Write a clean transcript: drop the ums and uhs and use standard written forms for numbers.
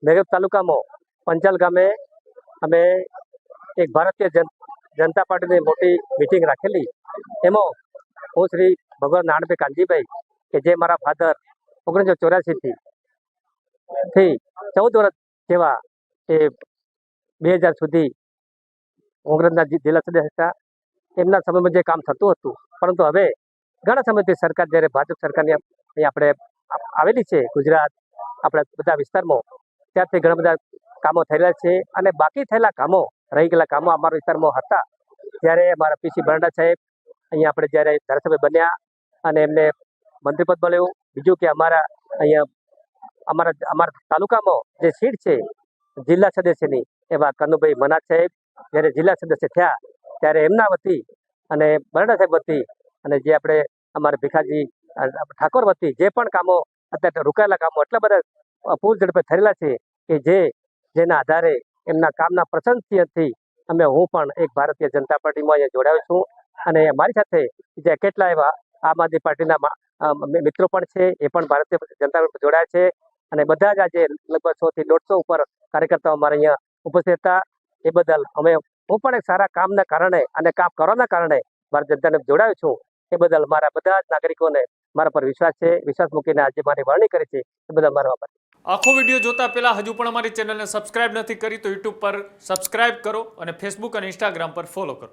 મેઘરજ તાલુકામાં પંચાલ ગામે અમે એક ભારતીય જનતા પાર્ટીની મોટી મિટિંગ રાખેલી। એમાં હું શ્રી ભગવાન નારાયણભાઈ કાનજીભાઈ કે જે મારા ફાધર 1984 થી 14 વર્ષ જેવા એ 2000 સુધી કોંગ્રેસના જિલ્લા સદસ્ય હતા। એમના સમયમાં જે કામ થતું હતું, પરંતુ હવે ઘણા સમયથી સરકાર જ્યારે ભાજપ સરકારની અહીં આપણે આવેલી છે ગુજરાત આપણા બધા વિસ્તારમાં, ત્યારથી ઘણા બધા કામો થયેલા છે અને બાકી થયેલા કામો રહી ગયેલા કામો અમારા વિસ્તારમાં હતા ત્યારે અમારા પીસી બરંડા સાહેબ અહીંયા આપણે જ્યારે ધારાસભ્ય બન્યા અને એમને મંત્રીપદ મળ્યું। બીજું કે અમારા તાલુકામાં જે સીટ છે જિલ્લા સદસ્યની એવા કનુભાઈ મનાજ સાહેબ જ્યારે જિલ્લા સદસ્ય થયા ત્યારે એમના વતી અને બરંડા સાહેબ વતી અને જે આપણે અમારા ભીખાજી ઠાકોર વતી જે પણ કામો અત્યારે રોકાયેલા કામો એટલા બધા પૂર ઝડપે થયેલા છે કે જેના આધારે એમના કામના પ્રશંસનથી હું પણ એક ભારતીય જનતા પાર્ટીમાં અહીંયા જોડાયો છું અને મારી સાથે બીજા કેટલા એવા આમ આદમી પાર્ટીના મિત્રો પણ છે, એ પણ ભારતીય જનતા પાર્ટી જોડાયા છે અને બધા જ આજે લગભગ 100 થી 150 ઉપર કાર્યકર્તાઓ અમારે અહીંયા ઉપસ્થિત હતા। એ બદલ હું પણ એક સારા કામના કારણે અને કામ કરવાના કારણે ભારતીય જનતાને જોડાયો છું। એ બદલ મારા બધા જ નાગરિકોને મારા પર વિશ્વાસ છે, વિશ્વાસ મૂકીને આજે મારી વરણી કરી છે, એ બદલ મારો આભાર। આખો વિડીયો જોતા પહેલા હજુ પણ અમારી ચેનલને સબસ્ક્રાઇબ નથી કરી તો યુટ્યુબ પર સબસ્ક્રાઇબ કરો અને ફેસબુક અને ઇન્સ્ટાગ્રામ પર ફોલો કરો।